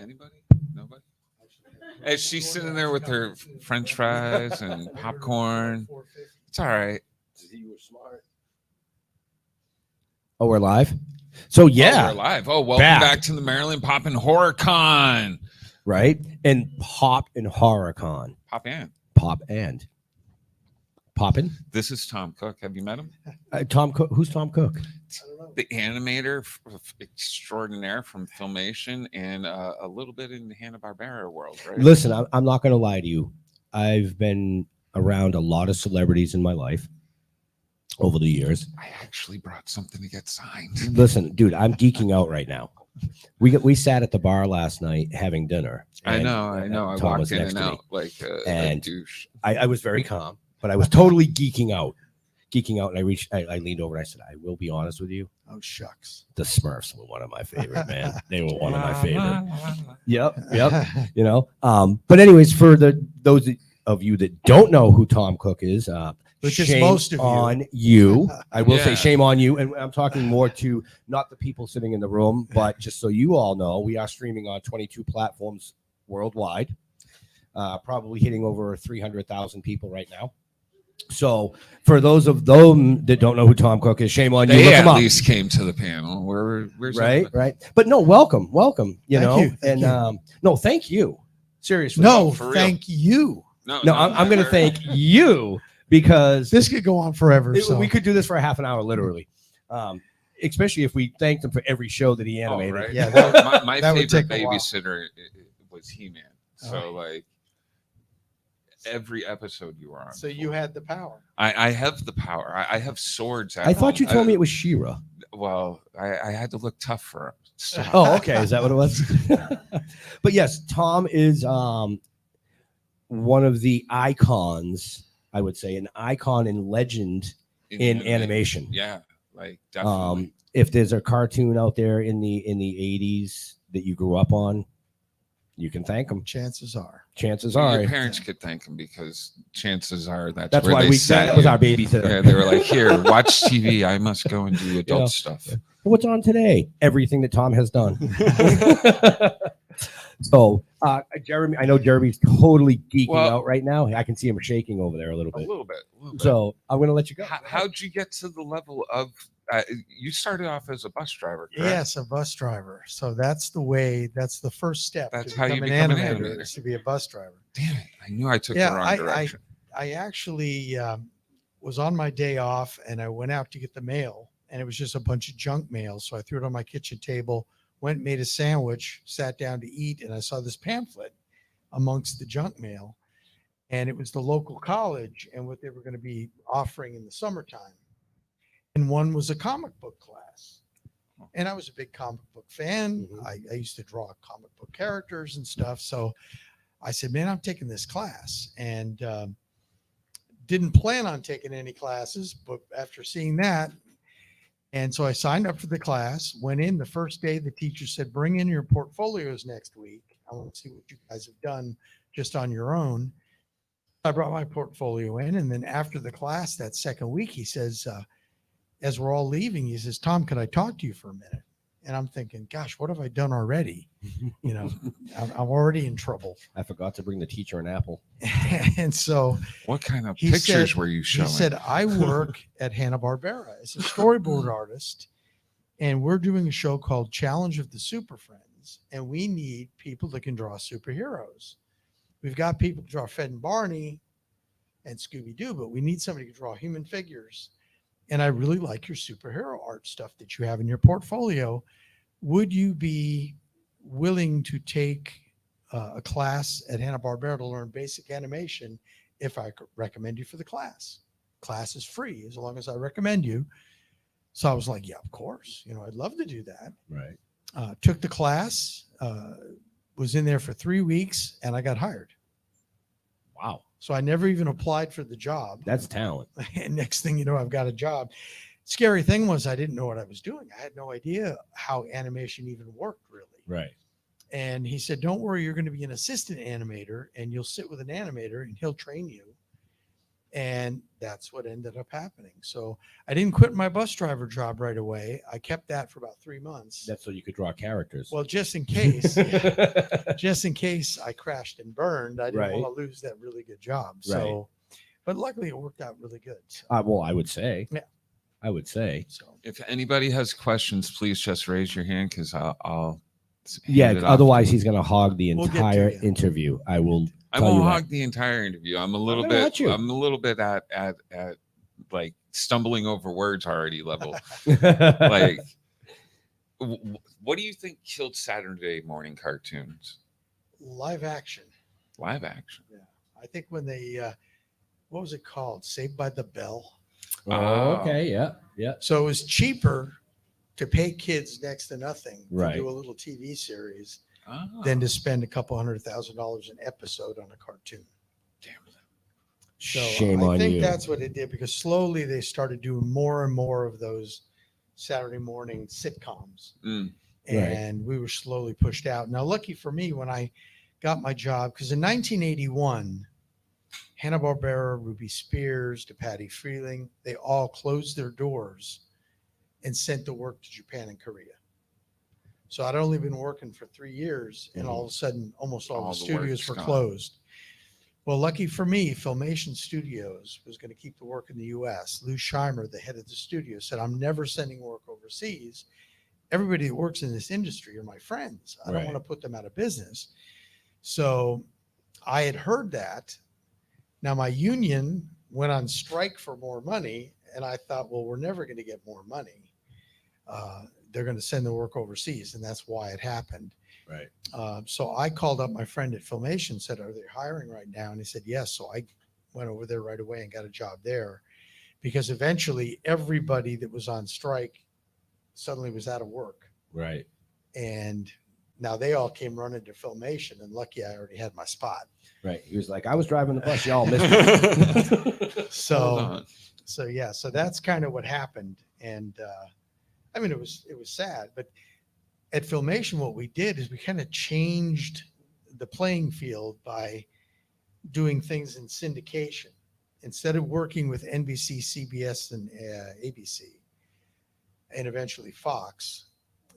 Anybody? Nobody? As she's sitting there with her French fries and popcorn. It's all right. You were smart. Oh, we're live. So yeah, we're live. Oh, welcome back to the Maryland Pop and Horror Con. Right, and Pop and Horror Con. Poppin'. This is Tom Cook. Have you met him? Tom Cook. Who's Tom Cook? The animator extraordinaire from Filmation and a little bit in the Hanna-Barbera world, right? Listen, I'm not going to lie to you. I've been around a lot of celebrities in my life over the years. I actually brought something to get signed. Listen, dude, I'm geeking out right now. We sat at the bar last night having dinner. I know. I walked in and out like a douche. I was very calm, but I was totally geeking out. And I leaned over and I said, I will be honest with you. Oh, shucks. The Smurfs were one of my favorite, man. They were one of my favorite. Yep. You know. But anyways, for those of you that don't know who Tom Cook is, which is shame most of you. on you. I will say shame on you. And I'm talking more to not the people sitting in the room, but just so you all know, we are streaming on 22 platforms worldwide, probably hitting over 300,000 people right now. So for those of them that don't know who Tom Cook is, shame on you. They at least came to the panel. Where's right. But no, welcome. You thank you. No, thank you. Seriously. No, thank you. No, I'm going to thank you because this could go on forever. We could do this for a half an hour, literally. Especially if we thanked him for every show that he animated. Oh, right. Yeah, my favorite babysitter was He-Man. So like. Every episode you were on. So you had the power. I have the power. I have swords. I thought you told me it was She-Ra. Well, I had to look tough for him. So. Oh, okay. Is that what it was? But yes, Tom is one of the icons, I would say, an icon and legend in animation. Yeah, like definitely. If there's a cartoon out there in the 80s that you grew up on, you can thank him. Chances are. Your parents could thank him because chances are that's where why that was our babysitter. Yeah, they were like, "Here, watch TV. I must go and do adult stuff." What's on today? Everything that Tom has done. So, Jeremy, I know Jeremy's totally geeking out right now. I can see him shaking over there a little bit. A little bit. So I'm going to let you go. How'd you get to the level of? You started off as a bus driver, correct? Yes, a bus driver. So that's the way. That's the first step. That's to how you become become an an animator. Is to be a bus driver. Damn it! I knew I took the wrong direction. I actually was on my day off, and I went out to get the mail, and it was just a bunch of junk mail. So I threw it on my kitchen table, went and made a sandwich, sat down to eat, and I saw this pamphlet amongst the junk mail, and it was the local college and what they were going to be offering in the summertime. And one was a comic book class. And I was a big comic book fan. Mm-hmm. I used to draw comic book characters and stuff. So I said, man, I'm taking this class. And didn't plan on taking any classes, but after seeing that, and so I signed up for the class, went in the first day, the teacher said, bring in your portfolios next week. I want to see what you guys have done just on your own. I brought my portfolio in. And then after the class, that second week, he says, as we're all leaving, he says, Tom, could I talk to you for a minute? And I'm thinking, gosh, what have I done already? You know, I'm already in trouble. I forgot to bring the teacher an apple. And so what kind of pictures were you showing? He said, I work at Hanna-Barbera as a storyboard artist, and we're doing a show called Challenge of the Super Friends, and we need people that can draw superheroes. We've got people to draw Fred and Barney and Scooby-Doo, but we need somebody to draw human figures. And I really like your superhero art stuff that you have in your portfolio. Would you be willing to take a class at Hanna-Barbera to learn basic animation if I could recommend you for the class? Class is free as long as I recommend you. So I was like, yeah, of course. You know, I'd love to do that. Right. Took the class, was in there for 3 weeks, and I got hired. Wow. So I never even applied for the job. That's talent. And next thing you know, I've got a job. Scary thing was I didn't know what I was doing. I had no idea how animation even worked, really. Right. And he said, don't worry, you're going to be an assistant animator, and you'll sit with an animator, and he'll train you. And that's what ended up happening. So I didn't quit my bus driver job right away. I kept that for about 3 months. That's so you could draw characters. Well, just in case, just in case I crashed and burned, I didn't Right. want to lose that really good job. So, but luckily it worked out really good. So, Well, I would say. Yeah. I would say. so If anybody has questions, please just raise your hand because I'll Yeah. hand it off. Otherwise, he's going to hog the We'll get to entire you. interview. I will. I tell you won't that. hog the entire interview. I'm a little gonna bit. let you. I'm a little bit at like stumbling over words already level. Like, what do you think killed Saturday morning cartoons? live action. Live action. Yeah. I think when they, what was it called? Saved by the Bell. Oh, okay. Yeah. Yeah. So it was cheaper to pay kids next to nothing Right. to do a little TV series Oh, than to spend a couple $100,000 an episode on a cartoon. damn. So Shame I on think you. that's what it did, because slowly they started doing more and more of those Saturday morning sitcoms, Mm. and we were slowly pushed out. Now, lucky for me, when I got my job, because in 1981, Hanna-Barbera, Ruby Spears, to Patty Freeling, they all closed their doors and sent the work to Japan and Korea. So I'd only been working for 3 years, and all of a sudden, almost all All the the studios work's were gone. closed. Well, lucky for me, Filmation Studios was going to keep the work in the U.S. Lou Scheimer, the head of the studio, said, "I'm never sending work overseas. Everybody that works in this industry are my friends. I don't Right. want to put them out of business." So I had heard that. Now my union went on strike for more money, and I thought, well, we're never going to get more money. They're going to send the work overseas, and that's why it happened. Right. So I called up my friend at Filmation, said, "Are they hiring right now?" And he said, "Yes." So I went over there right away and got a job there, because eventually everybody that was on strike suddenly was out of work. Right. And now they all came running to Filmation, and lucky I already had my spot. Right. He was like, I was driving the bus. Y'all missed me. Hold So, on. so yeah, so that's kind of what happened. And I mean, it was sad, but at Filmation, what we did is we kind of changed the playing field by doing things in syndication. Instead of working with NBC, CBS, and ABC, and eventually Fox,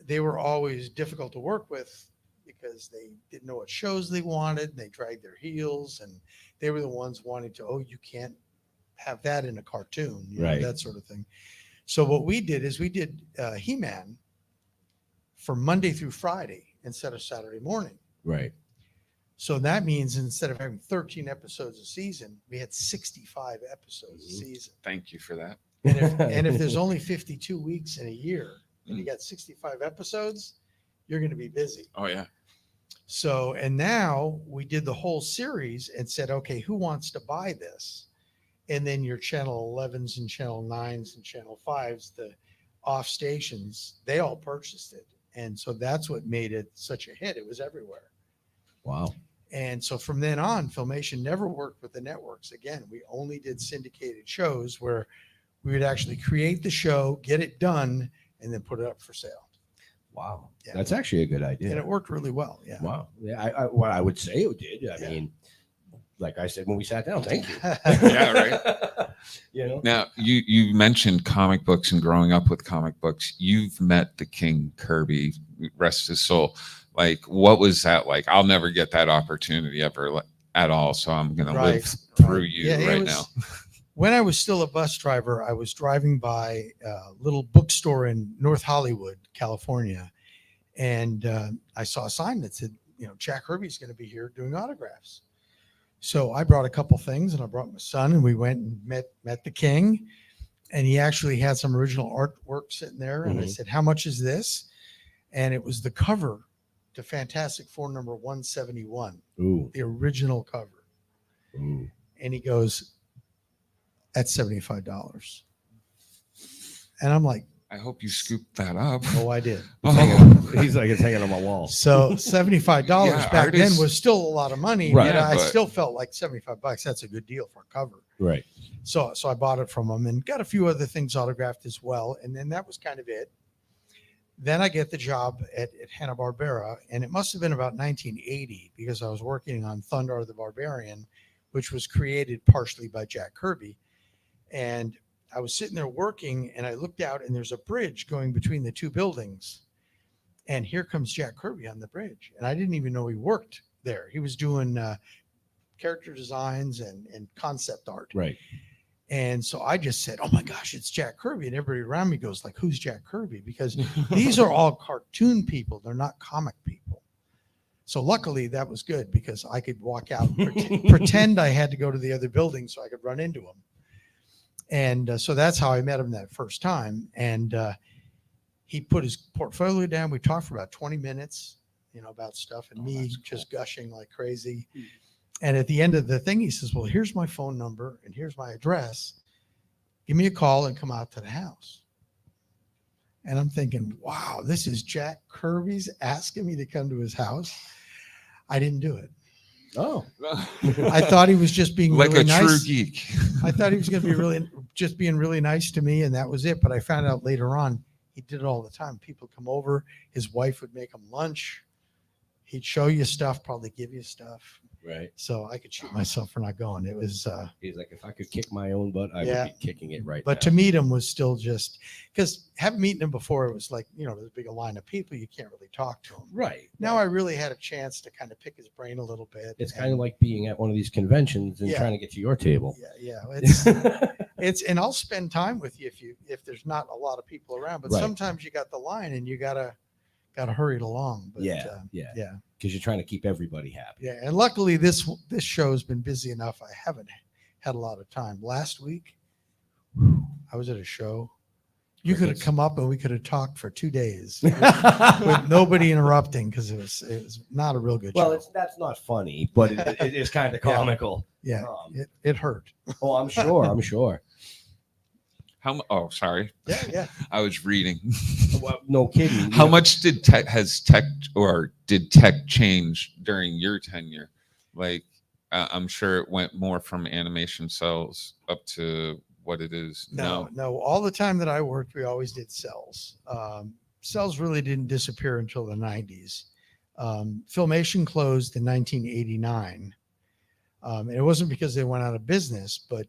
they were always difficult to work with because they didn't know what shows they wanted, and they dragged their heels, and they were the ones wanting to, "Oh, you can't have that in a cartoon," Right. that sort of thing. So what we did is we did He-Man for Monday through Friday instead of Saturday morning. Right. So that means instead of having 13 episodes a season, we had 65 episodes a Mhm. season. Thank you for that. And if there's only 52 weeks in a year and you got 65 episodes, you're going to be busy. Oh yeah. So, and now we did the whole series and said, okay, who wants to buy this? And then your channel 11s and channel 9s and channel 5s, the off stations, they all purchased it. And so that's what made it such a hit. It was everywhere. Wow. And so from then on, Filmation never worked with the networks again. We only did syndicated shows where we would actually create the show, get it done, and then put it up for sale. Wow. Yeah. That's actually a good idea. And it worked really well. Yeah. Wow. Yeah. Well, I would say it did. I Yeah. mean, like I said when we sat down, thank you. Yeah, right. You know. Now you mentioned comic books and growing up with comic books. You've met the King Kirby, rest his soul. Like, what was that like? I'll never get that opportunity ever at all. So I'm gonna Right, live through right. you Yeah, it right was- now. When I was still a bus driver, I was driving by a little bookstore in North Hollywood, California. And I saw a sign that said, Jack Kirby's going to be here doing autographs. So I brought a couple things, and I brought my son, and we went and met the King. And he actually had some original artwork sitting there. And I Mhm. said, "How much is this?" And it was the cover to Fantastic Four number 171, Ooh. the original cover. Ooh. And he goes, "That's $75." And I'm like, I hope you scooped that up. "Oh, I did." He's like, it's hanging on my wall. So $75 Yeah, back then artists- was still a lot of money. Right. But I But- still felt like $75. That's a good deal for a cover. Right. So I bought it from him and got a few other things autographed as well. And then that was kind of it. Then I get the job at Hanna-Barbera, and it must have been about 1980 because I was working on Thundar the Barbarian which was created partially by Jack Kirby. And I was sitting there working, and I looked out, and there's a bridge going between the two buildings. And here comes Jack Kirby on the bridge. And I didn't even know he worked there. He was doing character designs and concept art. Right. And so I just said, "Oh my gosh, it's Jack Kirby." And everybody around me goes like, "Who's Jack Kirby?" Because these are all cartoon people. They're not comic people. So luckily that was good because I could walk out and pretend I had to go to the other building so I could run into him. And so that's how I met him that first time. And he put his portfolio down. We talked for about 20 minutes, about stuff, and me just gushing like crazy. And at the end of the thing, he says, "Well, here's my phone number and here's my address. Give me a call and come out to the house." And I'm thinking, wow, this is Jack Kirby's asking me to come to his house. I didn't do it. Oh, I thought he was just being like really a nice. true geek. I thought he was going to be just being really nice to me, and that was it. But I found out later on, he did it all the time. People come over, his wife would make him lunch. He'd show you stuff, probably give you stuff. right. So I could shoot myself for not going. It was, He's like, if I could kick my own butt, I Yeah. would be kicking it right but now. to meet him was still just because having meeting him before, it was like, there's a big line of people. You can't really talk to him. Right. Now I really had a chance to kind of pick his brain a little bit. It's kind of like being at one of these conventions and Yeah. trying to get to your table. Yeah. And I'll spend time with you if there's not a lot of people around, but Right. sometimes you got the line and you gotta hurry it along. But Yeah. yeah. Because you're trying to keep everybody happy. Yeah. And luckily this show's been busy enough. I haven't had a lot of time. Last week, I was at a show. You could have Crickets. come up and we could have talked for 2 days with nobody interrupting because it was not a real good Well, show. that's not funny, but it is kind of comical. Yeah, um, it hurt. Oh, I'm sure. I'm sure. Oh, sorry. Yeah. I was reading. Well, no kidding. How much did tech change during your tenure? Like, I'm sure it went more from animation cells up to what it is now. No. All the time that I worked, we always did cells. Cells really didn't disappear until the 90s. Filmation closed in 1989. And it wasn't because they went out of business, but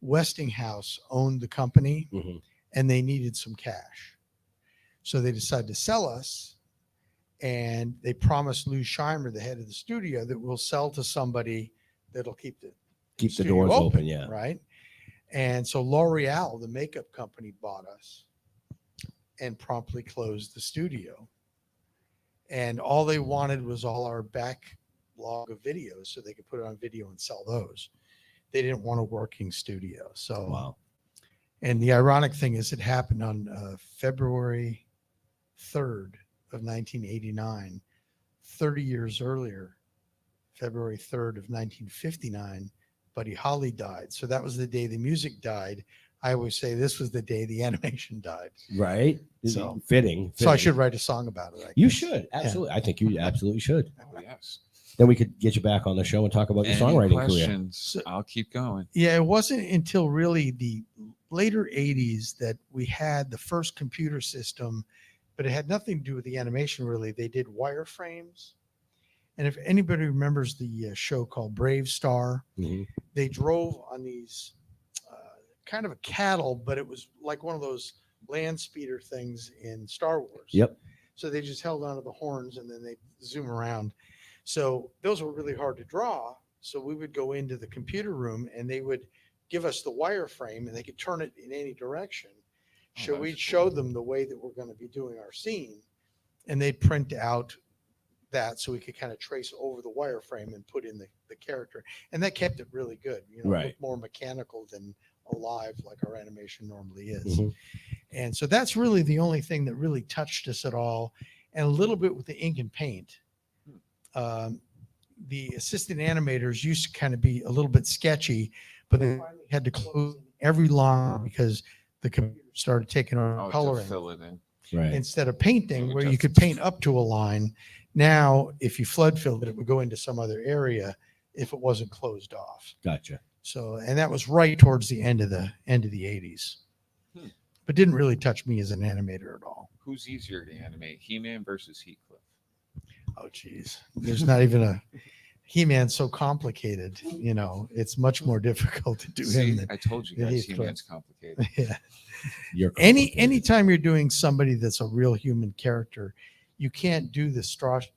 Westinghouse owned the company Mhm. and they needed some cash. So they decided to sell us. And they promised Lou Scheimer, the head of the studio, that we'll sell to somebody that'll keep the studio doors open. Yeah. Right. And so L'Oreal, the makeup company, bought us and promptly closed the studio. And all they wanted was all our backlog of videos so they could put it on video and sell those. They didn't want a working studio. So, Wow. And the ironic thing is it happened on February 3rd of 1989, 30 years earlier, February 3rd of 1959, Buddy Holly died. So that was the day the music died. I always say this was the day the animation died. Right. So- Fitting. So I should write a song about it. I You guess. should. Absolutely. I think you absolutely should. Oh, yes. Then we could get you back on the show and talk about your Any songwriting career. questions? I'll keep going. Yeah, it wasn't until really the later 80s that we had the first computer system, but it had nothing to do with the animation really. They did wireframes. And if anybody remembers the show called Brave Star, Mhm. they drove on these kind of a cattle, but it was like one of those land speeder things in Star Wars. Yep. So they just held onto the horns and then they zoom around. So those were really hard to draw. So we would go into the computer room and they would give us the wireframe and they could turn it in any direction. Oh, So that's we'd cool. show them the way that we're going to be doing our scene and they'd print out that so we could kind of trace over the wireframe and put in the character. And that kept it really good, it Right. looked more mechanical than alive like our animation normally is. Mhm. And so that's really the only thing that really touched us at all. And a little bit with the ink and paint. The assistant animators used to kind of be a little bit sketchy, but they finally had to close every line because the computer started taking Oh, on to coloring. fill it in. Right. Instead of painting, Oh, where you just- could paint up to a line. Now, if you flood filled it, it would go into some other area if it wasn't closed off. Gotcha. So, and that was right towards the end of the 80s, Hmm. but didn't really touch me as an animator at all. Who's easier to animate, He-Man versus Heathcliff? Oh, geez. There's not even a He-Man's so complicated, it's much more difficult to do See, him than I told you than guys, Heathcliff. He-Man's complicated. yeah. You're complicated. Anytime you're doing somebody that's a real human character, you can't do the stretch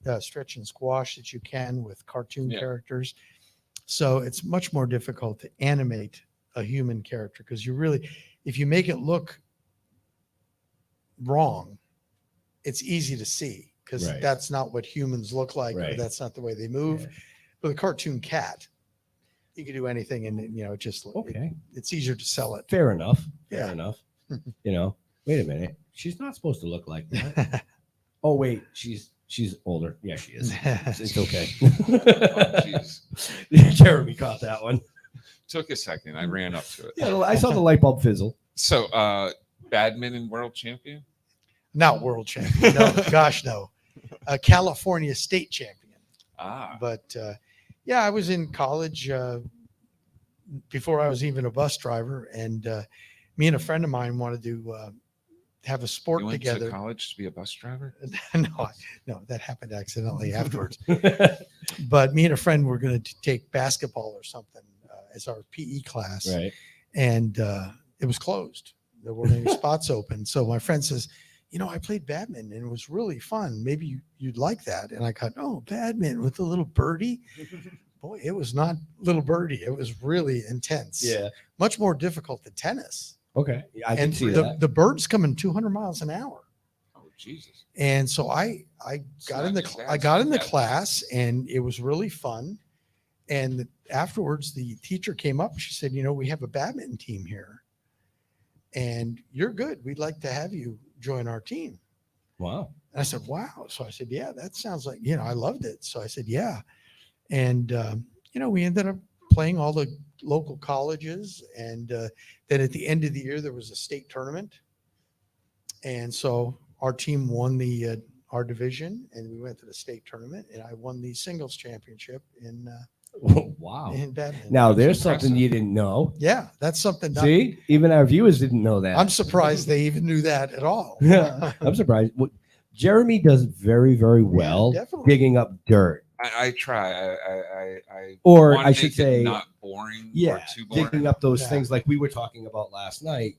and squash that you can with cartoon Yeah. characters. So it's much more difficult to animate a human character because if you make it look wrong, it's easy to see because Right. that's not what humans look like, or Right. that's not the way they move. Yeah. With a cartoon cat, you can do anything, and Okay. it's easier to sell it. Fair enough. Fair Yeah. enough. Wait a minute. She's not supposed to look like that. Oh wait, she's older. Yeah, she is. It's okay. Oh, jeez. Jeremy caught that one. Took a second. I ran up to it. Yeah, I saw the light bulb fizzle. So, badminton world champion? Not world champion. No, gosh, no. A California state champion. Ah, But I was in college before I was even a bus driver, and me and a friend of mine wanted to have a sport you went together. to college to be a bus driver? No, that happened accidentally afterwards. But me and a friend were going to take basketball or something as our PE class, Right. and it was closed. There weren't any spots open. So my friend says, I played badminton and it was really fun. Maybe you'd like that. And I thought, badminton with a little birdie. Boy, it was not little birdie. It was really intense. Yeah. Much more difficult than tennis. Okay. I can And see that. the bird's coming 200 miles an hour. Oh, Jesus. And so I got in the class, and it was really fun. And afterwards, the teacher came up. She said, we have a badminton team here, and you're good. We'd like to have you join our team. Wow. And I said, wow. So I said, yeah, that sounds like, I loved it. So I said, yeah. And, we ended up playing all the local colleges. And then at the end of the year, there was a state tournament. And so our team won our division, and we went to the state tournament, and I won the singles championship in Wow. badminton. Now there's impressive. something you didn't know. Yeah, that's something. See, even our viewers didn't know that. I'm surprised they even knew that at all. I'm surprised. Jeremy does very, very well definitely. digging up dirt. I try. I Or wanna I should make it say, not boring yeah, or too boring. digging up those Yeah. things like we were talking about last night,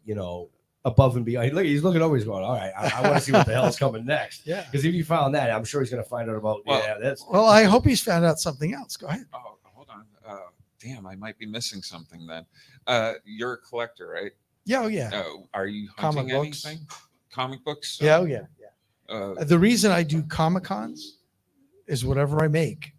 above and beyond. Look, he's looking over, he's going, all right, I want to see what the hell's coming next. Yeah. Because if you found that, I'm sure he's going to find out about, Well- that's. Well, I hope he's found out something else. Go ahead. Oh, hold on. Damn, I might be missing something then. You're a collector, right? Yeah, oh yeah. Are you Comic hunting books. anything? Comic books? Yeah, oh yeah. Uh, The reason I do Comic-Cons is whatever I make,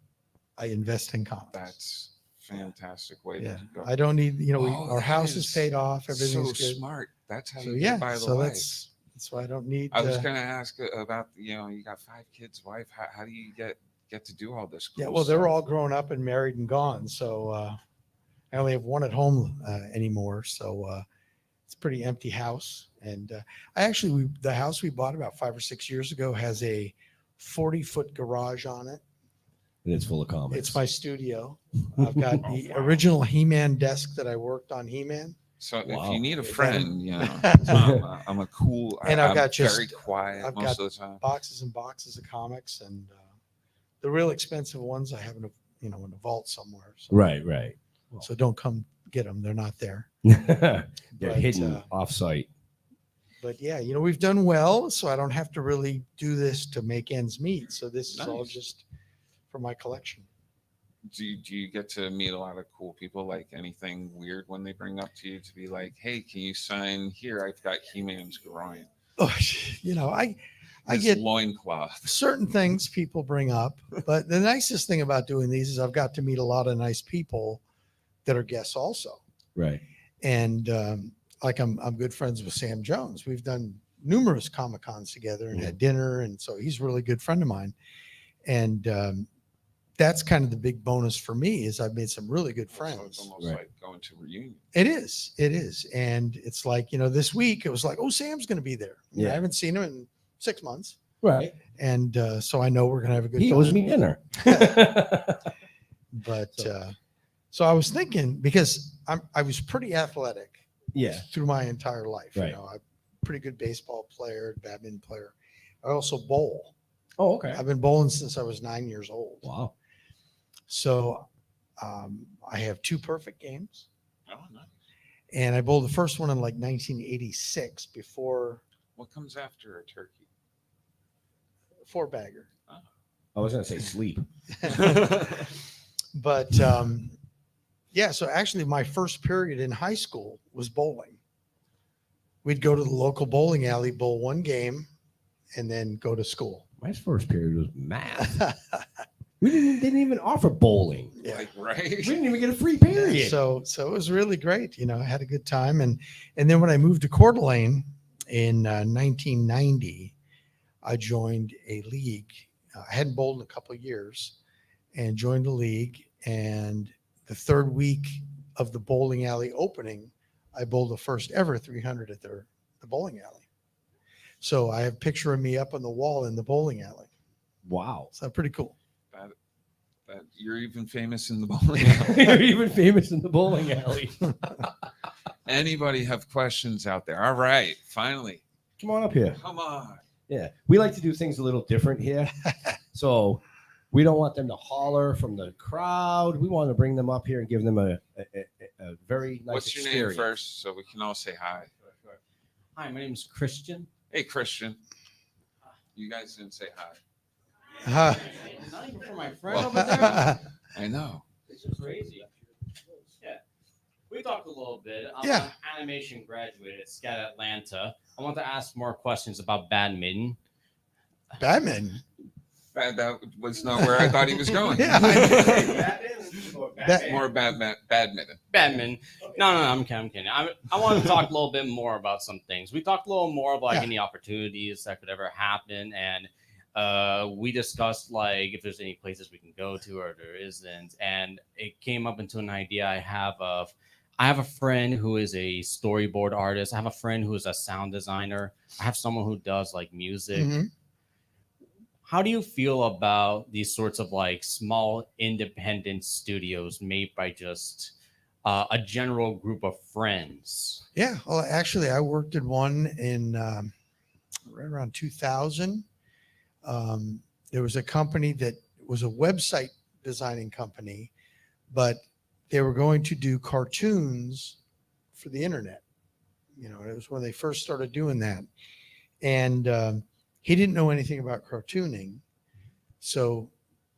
I invest in comics. that's fantastic way Yeah. to go. I don't need, Oh, our that house is is paid off. so Everything's good. smart. That's how So you yeah, get by the so life. that's why I don't need. I was going to ask about, you got 5 kids, wife. How do you get to do all this? Yeah, cool well, they're stuff? all grown up and married and gone. So I only have one at home anymore. So it's a pretty empty house. And the house we bought about 5 or 6 years ago has a 40-foot garage on it. And it's full of comics. It's my studio. I've got Oh, the wow. original He-Man desk that I worked on He-Man. So Wow. if you need a Yeah. friend, I'm a cool. And I've I'm got very quiet I've most got of the time. boxes and boxes of comics, and the real expensive ones I have in a vault somewhere. So, right. so don't come get them. They're not there. They're But, hidden off-site. But yeah, we've done well, so I don't have to really do this to make ends meet. So this is all Nice. just for my collection. Do you get to meet a lot of cool people? Like anything weird when they bring up to you to be like, hey, can you sign here? I've got He-Man's groin. Oh, I His get loincloth. certain things people bring up, but the nicest thing about doing these is I've got to meet a lot of nice people that are guests also. Right. And like I'm good friends with Sam Jones. We've done numerous Comic-Cons together and had dinner, and so he's a really good friend of mine. And that's kind of the big bonus for me is I've made some really good So friends. it's almost Right. like going to a reunion. It is. And it's like, this week it was like, oh, Sam's going to be there. Yeah. I haven't seen him in 6 months. Right. And so I know we're going to have a good He time. owes me dinner. But so I was thinking, because I was pretty athletic Yeah. through my entire life. Right. I'm a pretty good baseball player, badminton player. I also bowl. Oh, okay. I've been bowling since I was 9 years old. Wow. So I have 2 perfect games, Oh, nice. and I bowled the first one in like 1986 before What comes after a turkey? 4-bagger. I was going to say sleep. But yeah, so actually my first period in high school was bowling. We'd go to the local bowling alley, bowl 1 game, and then go to school. My first period was math. We didn't even offer bowling. Yeah. Like, right? We didn't even get a free period. So it was really great. You know, I had a good time. And then when I moved to Coeur d'Alene in 1990, I joined a league. I hadn't bowled in a couple of years and joined the league. And the 3rd week of the bowling alley opening, I bowled the first ever 300 at the bowling alley. So I have a picture of me up on the wall in the bowling alley. Wow. So pretty cool. That you're even famous in the bowling alley. You're even famous in the bowling alley. Anybody have questions out there? All right, finally. Come on up here. Come on. Yeah. We like to do things a little different here. So we don't want them to holler from the crowd. We want to bring them up here and give them a very nice What's your experience. name first so we can all say hi? Hi, my name is Christian. Hey, Christian. You guys didn't say hi. Not even for my friend over there. I know. This is crazy. Yeah. We talked a little bit. I'm Yeah. an animation graduate at SCAD Atlanta. I want to ask more questions about badminton. Badminton. That was not where I thought he was going. Yeah, More badminton. Badminton. No, I'm kidding. I want to talk a little bit more about some things. We talked a little more about like Yeah. any opportunities that could ever happen, and we discussed like if there's any places we can go to or there isn't, and it came up into an idea I have a friend who is a storyboard artist. I have a friend who is a sound designer. I have someone who does like music. Mhm. How do you feel about these sorts of like small independent studios made by just a general group of friends? Yeah. Well, actually, I worked in one in right around 2000. There was a company that was a website designing company, but they were going to do cartoons for the internet. You know, it was when they first started doing that. And he didn't know anything about cartooning. So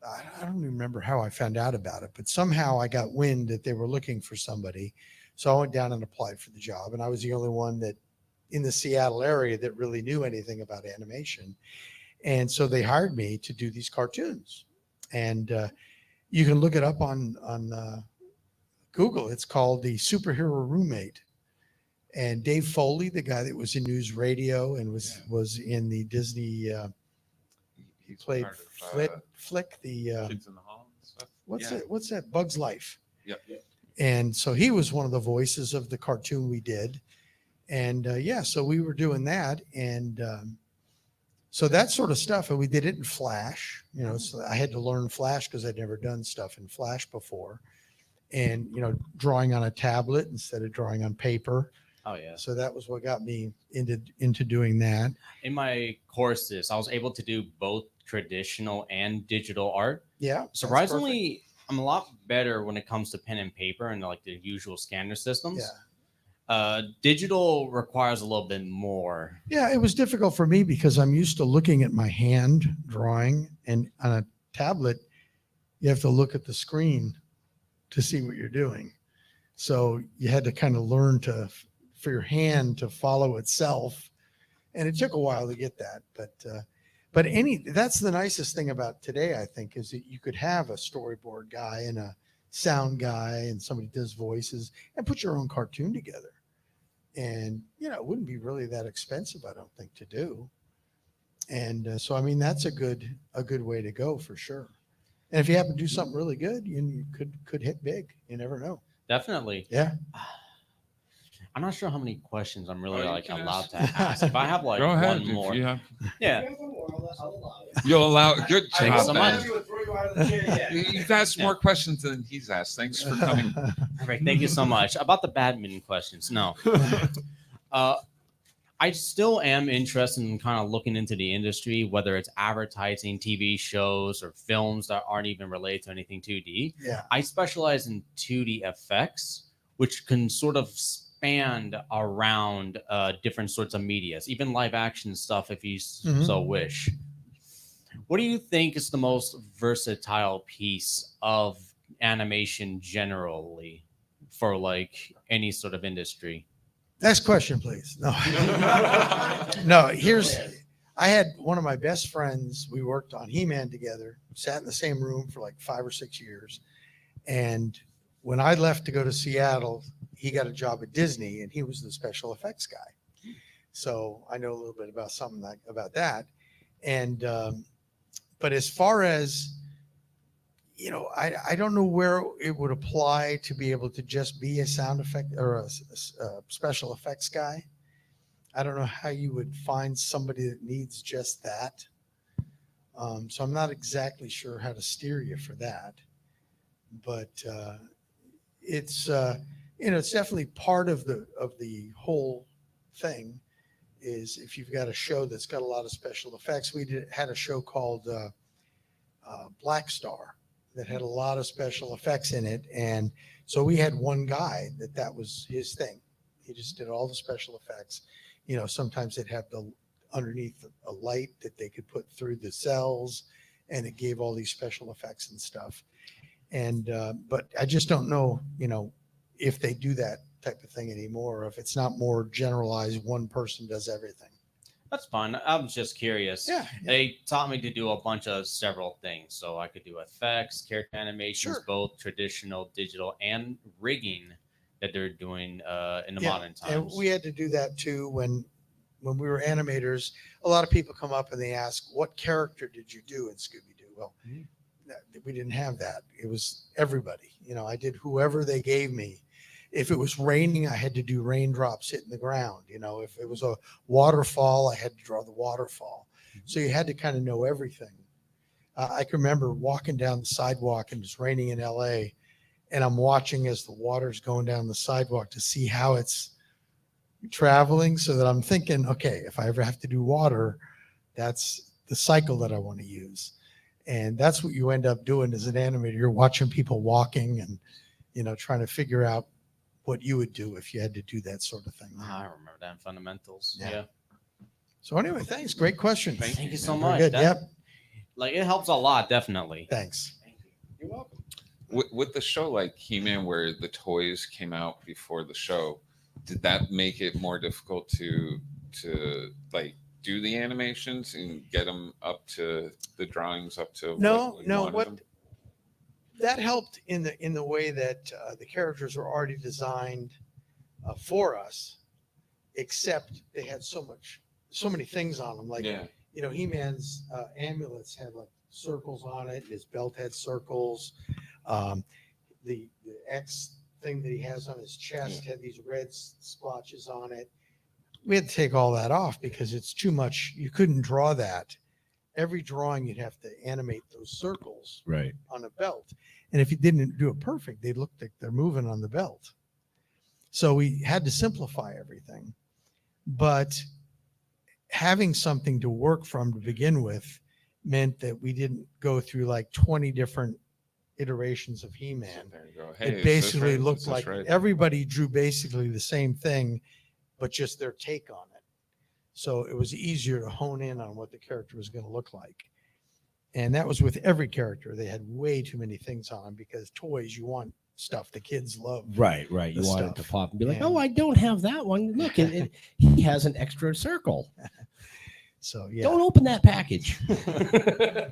I don't even remember how I found out about it, but somehow I got wind that they were looking for somebody. So I went down and applied for the job. And I was the only one that in the Seattle area that really knew anything about animation. And so they hired me to do these cartoons. And you can look it up on Google. It's called The Superhero Roommate. And Dave Foley, the guy that was in News Radio and was in the Disney, he played Flick, the Kids in the Hall and stuff. what's that? Bug's Life. Yep. And so he was one of the voices of the cartoon we did. And so we were doing that. And so that sort of stuff. And we did it in Flash, you know, so I had to learn Flash because I'd never done stuff in Flash before. And, you know, drawing on a tablet instead of drawing on paper. Oh yeah. So that was what got me into doing that. In my courses, I was able to do both traditional and digital art. Yeah. that's Surprisingly, I'm a lot better when it comes to pen and paper and like the usual scanner systems. Digital requires a little bit more. Yeah, it was difficult for me because I'm used to looking at my hand drawing, and on a tablet, you have to look at the screen to see what you're doing. So you had to kind of learn for your hand to follow itself, and it took a while to get that. But that's the nicest thing about today, I think, is that you could have a storyboard guy and a sound guy and somebody does voices and put your own cartoon together. And, you know, it wouldn't be really that expensive, I don't think, to do. And so, I mean, that's a good way to go for sure. And if you happen to do something really good, you could hit big. You never know. Definitely. Yeah. I'm not sure how many questions I'm really Oh, you like can allowed ask. to ask. If I have like Go ahead. one more, If you have, yeah. you'll allow. Good Thanks job, so Ben. much. You've asked more questions than he's asked. Thanks for coming. All right, thank you so much. About the badminton questions, no. I still am interested in kind of looking into the industry, whether it's advertising, TV shows, or films that aren't even related to anything 2D. Yeah. I specialize in 2D effects, which can sort of span around different sorts of medias, even live action stuff if you so wish. What do you think is the most versatile piece of animation generally for like any sort of industry? Next question, please. No, no. I had one of my best friends. We worked on He-Man together. Sat in the same room for like 5 or 6 years. And when I left to go to Seattle, he got a job at Disney, and he was the special effects guy. So I know a little bit about about that. And but as far as I don't know where it would apply to be able to just be a sound effect or a special effects guy. I don't know how you would find somebody that needs just that. So I'm not exactly sure how to steer you for that. But it's it's definitely part of the whole thing. Is if you've got a show that's got a lot of special effects. We had a show called Black Star that had a lot of special effects in it. And so we had one guy that was his thing. He just did all the special effects. Sometimes they'd have underneath a light that they could put through the cells, and it gave all these special effects and stuff. And, but I just don't know, if they do that type of thing anymore, or if it's not more generalized, one person does everything. That's fun. I'm just curious. Yeah. They taught me to do a bunch of several things. So I could do effects, character animations, Sure. both traditional, digital, and rigging that they're doing in the modern times. And we had to do that too when we were animators. A lot of people come up and they ask, what character did you do in Scooby-Doo? Well, we didn't have that. It was everybody. I did whoever they gave me. If it was raining, I had to do raindrops hitting the ground. If it was a waterfall, I had to draw the waterfall. So you had to kind of know everything. I can remember walking down the sidewalk, and it's raining in LA, and I'm watching as the water's going down the sidewalk to see how it's traveling, so that I'm thinking, okay, if I ever have to do water, that's the cycle that I want to use. And that's what you end up doing as an animator. You're watching people walking and, trying to figure out what you would do if you had to do that sort of thing. I remember that in fundamentals. Yeah. Yeah. So anyway, thanks. Great questions. Thank you so Very much. good. Yep. Like it helps a lot, definitely. Thanks. You're welcome. With the show like He-Man, where the toys came out before the show, did that make it more difficult to like do the animations and get them up to the drawings up to what you wanted them? That helped in the way that the characters were already designed for us, except they had so many things on them. Like, He-Man's amulets had like circles on it. His belt had circles. The X thing that he has on his chest had these red splotches on it. We had to take all that off because it's too much. You couldn't draw that. Every drawing, you'd have to animate those circles Right. on a belt. And if you didn't do it perfect, they looked like they're moving on the belt. So we had to simplify everything. But having something to work from to begin with meant that we didn't go through like 20 different iterations of He-Man. There you go. Hey, It basically looked Is like this right? everybody drew basically the same thing, but just their take on it. So it was easier to hone in on what the character was going to look like. And that was with every character. They had way too many things on them because toys, you want stuff the kids love. Right. You The want it to stuff. pop and be like, And- oh, I don't have that one. Look, he has an extra circle. So yeah. Don't open that package.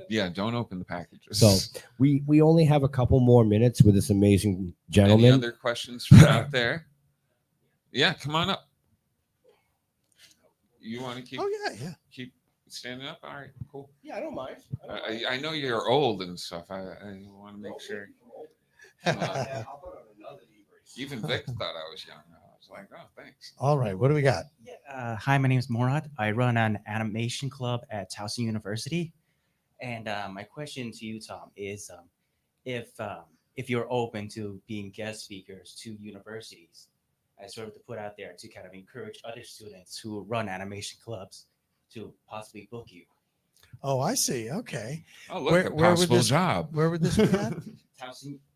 Yeah, don't open the packages. So we only have a couple more minutes with this amazing any gentleman. other questions from out there? Yeah, come on up. You want to keep keep standing up? All right, cool. Yeah, I don't mind. I know you're old and stuff. I want to make sure. Even Vic thought I was young. I was like, oh, thanks. All right. What do we got? Hi, my name is Morad. I run an animation club at Towson University. And my question to you, Tom, is if you're open to being guest speakers to universities, I sort of to put out there to kind of encourage other students who run animation clubs to possibly book you. Oh, I see. Okay. Oh, look, Where- a where would possible this- job. Where would this be at?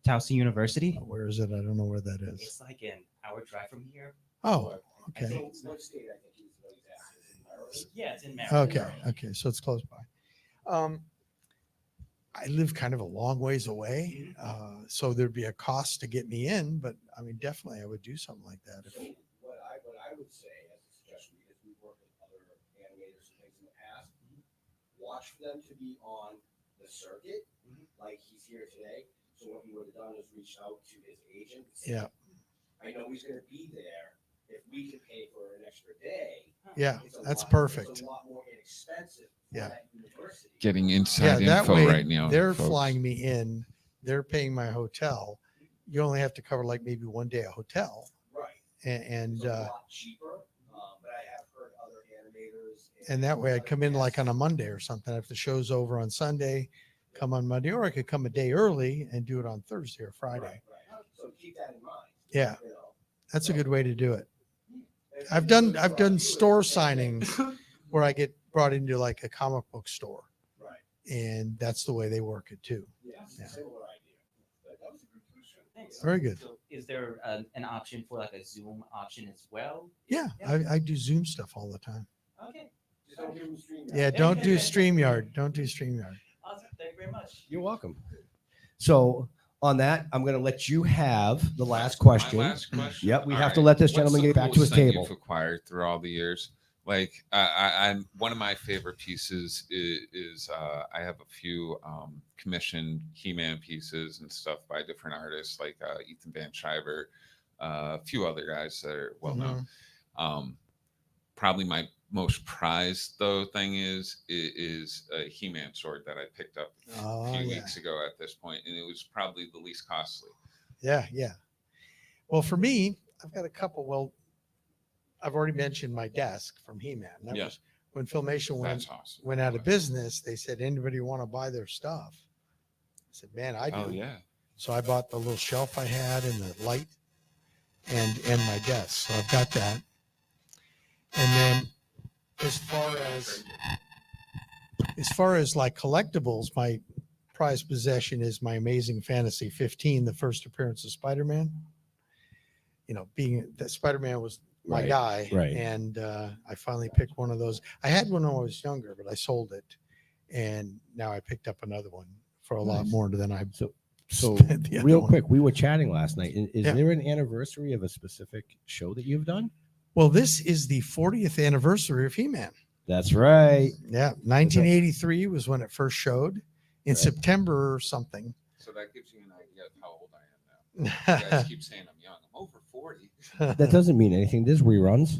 Towson University. Where is it? I don't know where that is. It's like an hour drive from here. Oh, Or I okay. think it's not- Yeah, it's in Maryland. Okay. Okay. So it's close by. I live kind of a long ways away. So there'd be a cost to get me in, but I mean, definitely I would do something like that. So what I would say as a suggestion, because we've worked with other animators and things in the past, watch for them to be on the circuit, like he's here today. So what he would have done is reached out to his agent. and said, Yeah. I know he's going to be there. If we can pay for an extra day, Yeah, it's a that's lot- perfect. It's a lot more inexpensive. For Yeah. that university. Getting Yeah, inside that info way right now. they're folks. flying me in. They're paying my hotel. You only have to cover like maybe one day a hotel. Right. And It's a lot cheaper, but I have heard other animators. and that way I'd other come in like guests- on a Monday or something. If the show's over on Sunday, come on Monday, or I could come a day early and do it on Thursday or Friday. Right. So keep that in mind. Yeah, You know. that's a good way to do it. And- I've done store signings where I get brought into like a comic book store, Right. and that's the way they work it too. Yeah. Yeah. Similar idea. But that was a good question. Thanks. Very good. So is there an option for like a Zoom option as well? Yeah, I do Zoom stuff all the time. Okay. Just don't give them stream. Yeah, don't do StreamYard. Don't do StreamYard. Awesome. Thank you very much. You're welcome. So on that, I'm going to let you have the last My question. last question. Yep, we All have to right. let this What's gentleman the get back to his coolest thing table. You've acquired through all the years. Like I'm one of my favorite pieces is I have a few commissioned He-Man pieces and stuff by different artists like Ethan Van Sciver, a few other guys that are well known. Probably my most prized though thing is a He-Man sword that I picked up Oh, a few yeah. weeks ago at this point, and it was probably the least costly. Yeah, yeah. Well, for me, I've got a couple. Well, I've already mentioned my desk from He-Man. That Yeah. was when Filmation That's awesome. went out of business. They said, anybody want to buy their stuff? I said, man, I do. Oh yeah. So I bought the little shelf I had and the light and my desk. So I've got that. And then as far as like collectibles, my prized possession is my Amazing Fantasy 15, the first appearance of Spider-Man. You know, being that Spider-Man was my Right, guy. right. And I finally picked one of those. I had one when I was younger, but I sold it. And now I picked up another one for a lot Nice. more than I So spent the other real one. quick, we were chatting last night. Is Yeah. there an anniversary of a specific show that you've done? Well, this is the 40th anniversary of He-Man. That's right. Yeah, 1983 was when it first showed in Right. September or something. So that gives you an idea of how old I am now. You guys keep saying I'm young. I'm over 40. That doesn't mean anything. There's reruns.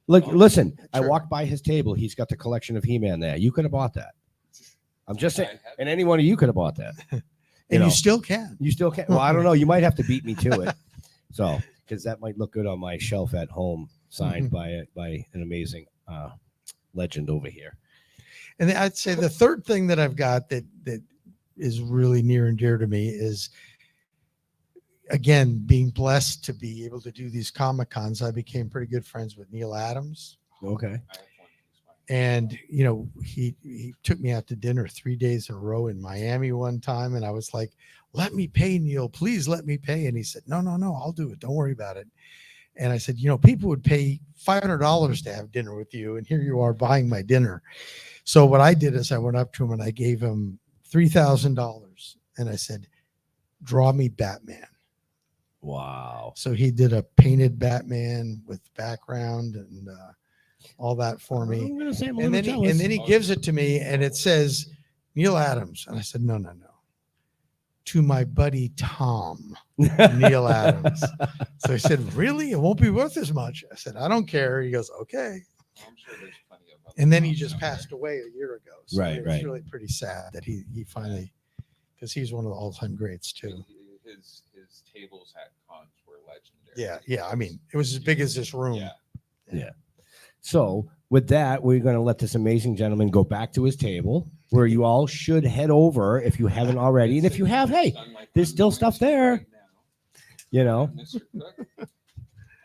Look, Oh, listen. I sure. walked by his table. He's got the collection of He-Man there. You could have bought that. I'm just saying, I have- and any one of you could have bought that. And know. you still can. You still can't. Well, I don't know. You might have to beat me to it. So, because that might look good on my shelf at home, signed by an amazing legend over here. And I'd say the third thing that I've got that is really near and dear to me is, again, being blessed to be able to do these Comic Cons. I became pretty good friends with Neil Adams. Okay. I have one piece, Mike. And, you know, he took me out to dinner 3 days in a row in Miami one time. And I was like, let me pay, Neil, please let me pay. And he said, no, I'll do it. Don't worry about it. And I said, you know, people would pay $500 to have dinner with you. And here you are buying my dinner. So what I did is I went up to him and I gave him $3,000. And I said, draw me Batman. Wow. So he did a painted Batman with background and all that for me. I'm gonna say I'm a And little then, jealous. he gives it to me and it says Neil Adams. And I said, no. To my buddy Tom, Neil Adams. So he said, really? It won't be worth as much. I said, I don't care. He goes, okay. I'm sure there's plenty of other And then he ones just out there. passed away a year ago. So Right, it was right. really pretty sad that he finally, because he's one of the all-time greats too. His tables at cons were legendary. Yeah. I mean, it was as big as this room. Yeah. So with that, we're going to let this amazing gentleman go back to his table, where you all should head over if you haven't already. And if you have, hey, Done like there's I'm still doing stuff there. right now. you know. Mr. Cook,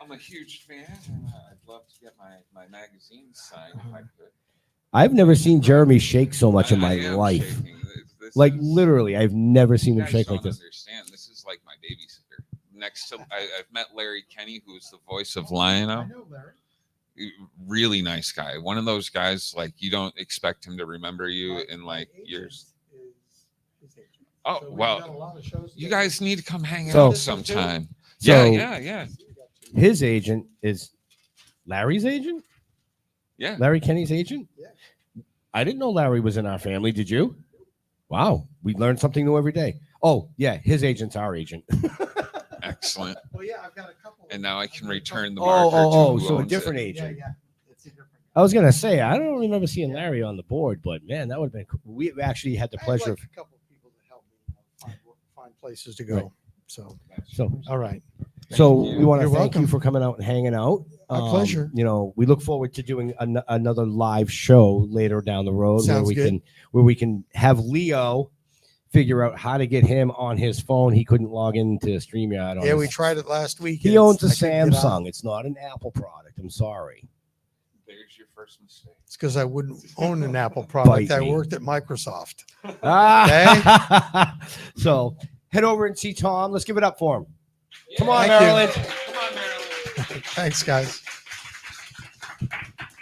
I'm I'm a huge fan, and I'd love to get my magazine signed if I could. I've never seen Jeremy shake so much in I my am life. shaking. This Like is- literally, I've never seen you him guys shake like don't this. understand. This is like my babysitter. Next to, I've met Larry Kenny, who's the voice of Lionel. I know, Larry. Really nice guy. One of those guys like you don't expect him to remember you in My like agent years. is his agent. Oh, So we've well, done a lot of shows You together. guys need to come hang So- out sometime. So- yeah. His agent is Larry's agent. Yeah. Larry Kenny's agent. Yeah. I didn't know Larry was in our family. Did you? Wow, we learn something new every day. Oh yeah, his agent's our agent. Excellent. Well, yeah, I've got a couple. And now I can return the Oh, marker oh, to who so a owns different it. agent. Yeah, it's a different. I was gonna say I don't remember seeing Larry on the board, but man, that would have been cool. We actually had the I pleasure like of a couple of people to help me find places to go. Right. So, so. all right. So you. we want to You're thank you welcome. for coming out and hanging out. My pleasure. You know, we look forward to doing another live show later down the road Sounds where we can have Leo figure out how to get him on his phone. He couldn't log into StreamYard. Yeah, we tried it last week. He and owns a I couldn't get on. Samsung. It's not an Apple product. I'm sorry. There's your first mistake. It's because I wouldn't own an Apple product. Bite I me. worked at Microsoft. So head over and see Tom. Let's give it up for him. Come on, Thank you. Maryland. Come on, Marilyn. Thanks, guys.